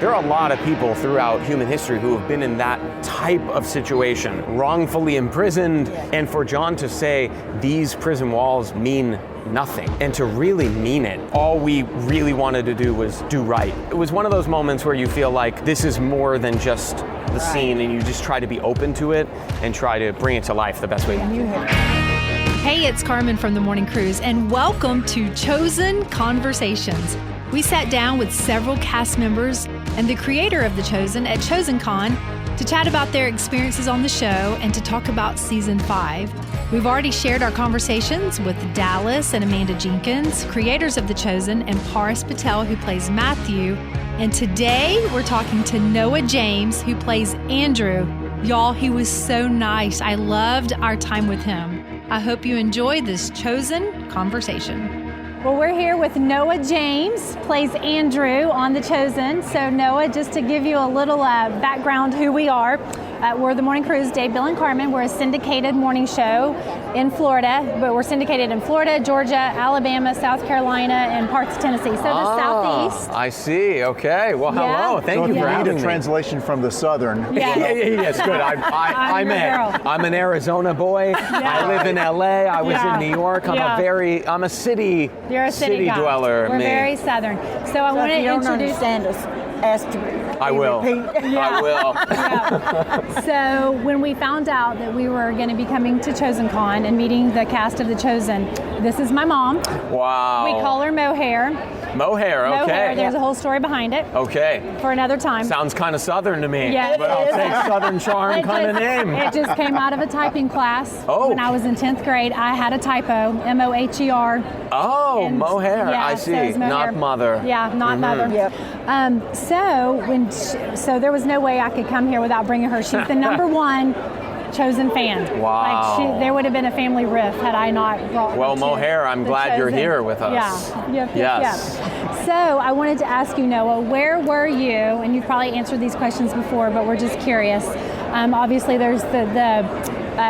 There are a lot of people throughout human history who have been in that type of situation, wrongfully imprisoned, and for John to say these prison walls mean nothing, and to really mean it. All we really wanted to do was do right. It was one of those moments where you feel like this is more than just the scene, and you just try to be open to it and try to bring it to life the best way you can. Hey, it's Carmen from The Morning Cruise, and welcome to Chosen Conversations. We sat down with several cast members and the creator of The Chosen at ChosenCon to chat about their experiences on the show and to talk about season 5. We've already shared our conversations with Dallas and Amanda Jenkins, creators of The Chosen, and Paris Patel, who plays Matthew. And today we're talking to Noah James, who plays Andrew. Y'all, he was so nice. I loved our time with him. I hope you enjoy this Chosen Conversation. Well, we're here with Noah James, plays Andrew on The Chosen. So Noah, just to give you a little background who we are, we're The Morning Cruise, Dave, Bill, and Carmen. We're a syndicated morning show in Florida, but we're syndicated in Florida, Georgia, Alabama, South Carolina, and parts of Tennessee. So the Southeast. I see. Okay. Well, hello. Thank you for having me. So if you need a translation from the Southern. Yes, good. I'm an Arizona boy. Yeah. I live in LA. I was in New York. I'm a city. You're a city dweller. We're very Southern. So I want to introduce. Ask to I will. I will. So when we found out that we were going to be coming to ChosenCon and meeting the cast of The Chosen, this is my mom. Wow. We call her Mohair. Mohair, okay. Mohair, there's a whole story behind it. Okay. For another time. Sounds kind of Southern to me. Yeah. But I'll take Southern charm kind of name. It just came out of a typing class. Oh. When I was in 10th grade, I had a typo, Moher. Oh, Mohair, yeah, I see. so Not mother. Yeah, not mother. Yep. So there was no way I could come here without bringing her. She's the number one Chosen fan. Wow. Like there would have been a family rift had I not brought Well, her Mohair, I'm glad Chosen. You're here with us. Yeah. Yes. So I wanted to ask you, Noah, where were you? And you've probably answered these questions before, but we're just curious. Obviously, there's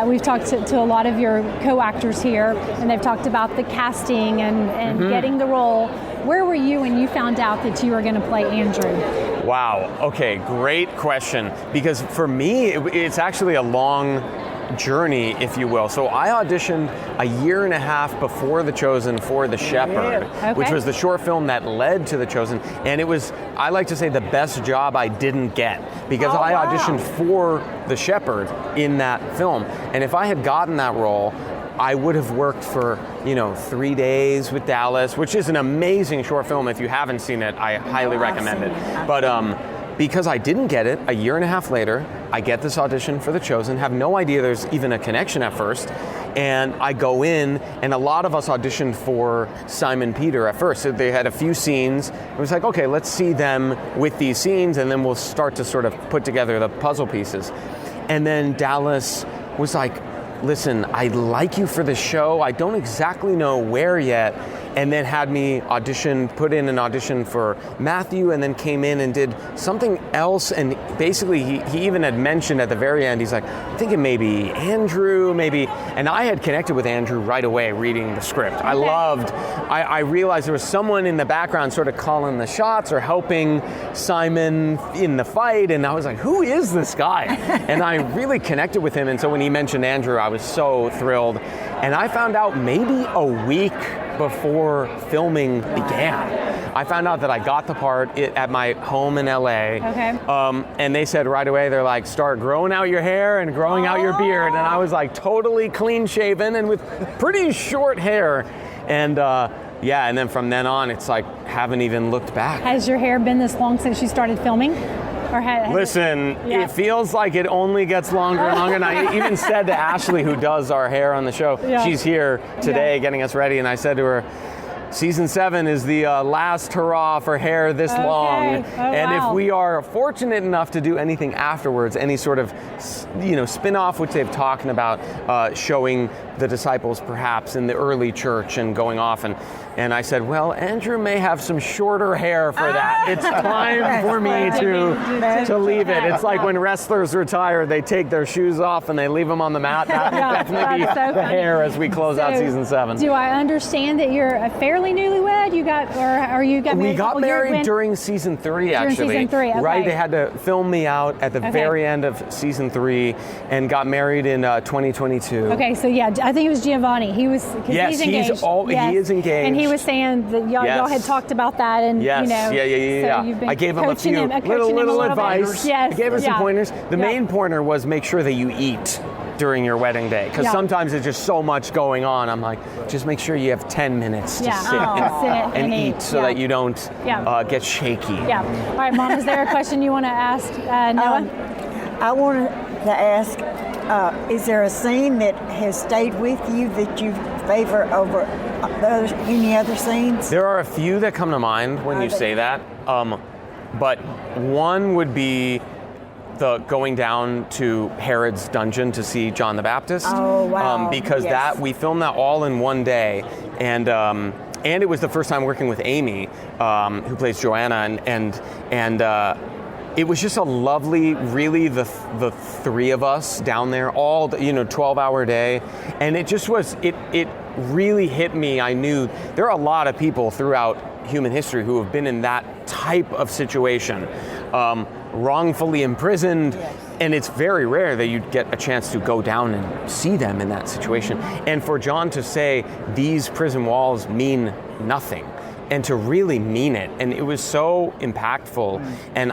we've talked to a lot of your co-actors here, and they've talked about the casting and getting the role. Where were you when you found out that you were going to play Andrew? Wow. Okay, great question. Because for me, it's actually a long journey, if you will. So I auditioned a year and a half before The Chosen for The Shepherd, which was the short film that led to The Chosen. And it was, I like to say, the best job I didn't get, because I auditioned for The Shepherd in that film. And if I had gotten that role, I would have worked for, 3 days with Dallas, which is an amazing short film. If you haven't seen it, I highly recommend it. But because I didn't get it, a year and a half later, I get this audition for The Chosen, have no idea there's even a connection at first, and I go in, and a lot of us auditioned for Simon Peter at first. So they had a few scenes. It was like, okay, let's see them with these scenes, and then we'll start to sort of put together the puzzle pieces. And then Dallas was like, listen, I like you for the show. I don't exactly know where yet. And then had me put in an audition for Matthew, and then came in and did something else. And basically he even had mentioned at the very end, he's like, I'm thinking maybe Andrew, maybe. And I had connected with Andrew right away reading the script. I realized there was someone in the background sort of calling the shots or helping Simon in the fight. And I was like, who is this guy? And I really connected with him. And so when he mentioned Andrew, I was so thrilled. And I found out maybe a week before filming began. I found out that I got the part at my home in LA. Okay. And they said right away, they're like, start growing out your hair and growing out your beard. And I was like totally clean shaven and with pretty short hair. And and then from then on, it's like, haven't even looked back. Has your hair been this long since you started filming? Listen, it feels like it only gets longer and longer. And I even said to Ashley, who does our hair on the show, she's here today getting us ready, and I said to her, Season 7 is the last hurrah for hair this long. If we are fortunate enough to do anything afterwards, any sort of spin-off, which they've talked about showing the disciples perhaps in the early church and going off, and I said, well, Andrew may have some shorter hair for that. It's time for me to leave it. It's like when wrestlers retire, they take their shoes off and they leave them on the mat. That would definitely be the hair as we close out Season 7. Do I understand that you're a fairly fairly newlywed? You got married? We got married during season 3, actually. During season 3, okay. Right, they had to film me out at the very end of season 3, and got married in 2022. Okay, so yeah, I think it was Giovanni. He was, yes, he's engaged. He is engaged. And he was saying that y'all had talked about that, and yes. you know. Yeah. So you've been I gave him a few little advice. Yes. I gave him some pointers. The main pointer was make sure that you eat during your wedding day, because sometimes there's just so much going on. I'm like, just make sure you have 10 minutes to sit and eat so that you don't get shaky. Yeah. All right, Mom, is there a question you want to ask Noah? I wanted to ask, is there a scene that has stayed with you that you favor over any other scenes? There are a few that come to mind when you say that, but one would be the going down to Herod's dungeon to see John the Baptist. Oh, wow. Because we filmed that all in one day, and it was the first time working with Amy, who plays Joanna, and it was just a lovely, really the 3 of us down there, all 12-hour day, and it just was it really hit me. I knew there are a lot of people throughout human history who have been in that type of situation. Wrongfully imprisoned, and it's very rare that you'd get a chance to go down and see them in that situation. And for John to say these prison walls mean nothing, and to really mean it, and it was so impactful. And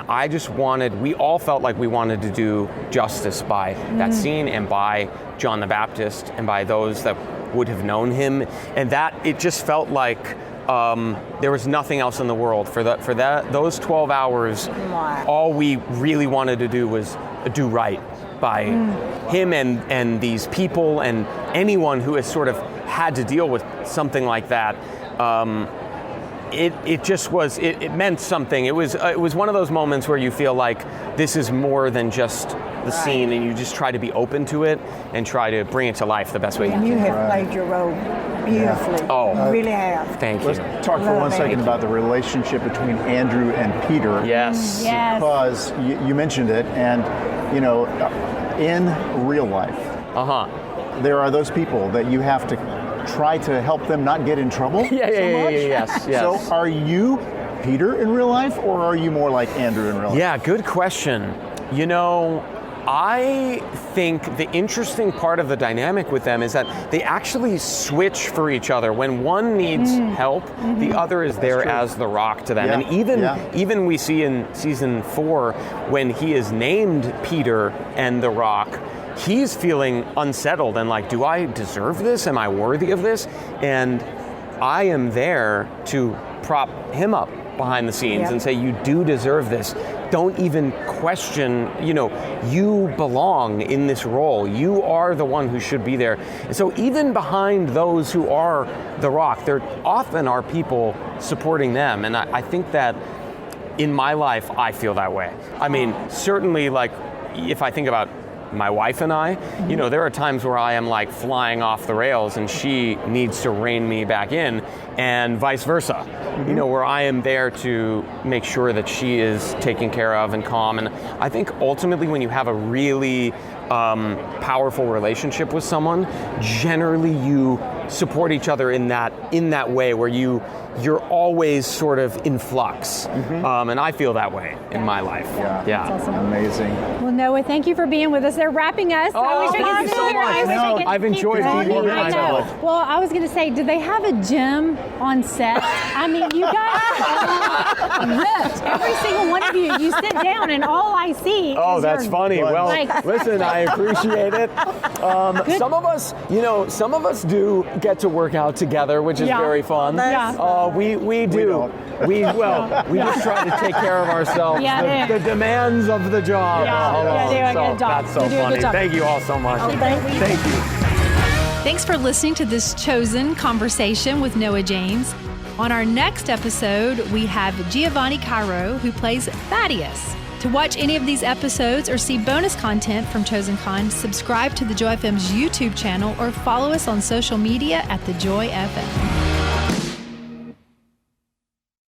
we all felt like we wanted to do justice by that scene and by John the Baptist and by those that would have known him, and that it just felt like there was nothing else in the world for those 12 hours. Wow. All we really wanted to do was do right by him and these people and anyone who has sort of had to deal with something like that. It just was. It meant something. It was one of those moments where you feel like this is more than just the scene, and you just try to be open to it and try to bring it to life the best way you can. You have played your role beautifully. Oh, you really have. Thank you. Let's talk for one second about the relationship between Andrew and Peter. Yes. Because you mentioned it, and in real life, there are those people that you have to try to help them not get in trouble. Yes. So are you Peter in real life, or are you more like Andrew in real life? Yeah, good question. I think the interesting part of the dynamic with them is that they actually switch for each other. When one needs help, the other is there as the rock to them. Yeah. And even we see in season 4, when he is named Peter and the rock, he's feeling unsettled and like, do I deserve this? Am I worthy of this? And I am there to prop him up behind the scenes and say, you do deserve this. Don't even question, you belong in this role. You are the one who should be there. And so even behind those who are the rock, there often are people supporting them. And I think that in my life, I feel that way. I mean, certainly, like, if I think about my wife and I, there are times where I am like flying off the rails and she needs to rein me back in, and vice versa, where I am there to make sure that she is taken care of and calm. And I think ultimately when you have a really powerful relationship with someone, generally you support each other in that way where you're always sort of in flux. And I feel that way in my life. Yeah. That's awesome. Amazing. Well, Noah, thank you for being with us. They're wrapping us. Oh, thank you so much. I've enjoyed being here. I know. Well, I was going to say, do they have a gym on set? I mean, you guys are ripped. Every single one of you sit down and all I see is that's funny. Well, listen, I appreciate it. Some of us do get to work out together, which is very fun. We do. We just try to take care of ourselves. The demands of the job. Do a good job. That's so funny. Thank you all so much. Thank you. Thanks for listening to this Chosen conversation with Noah James. On our next episode, we have Giovanni Cairo, who plays Thaddeus. To watch any of these episodes or see bonus content from Chosen Con, subscribe to the Joy FM's YouTube channel or follow us on social media at The Joy FM.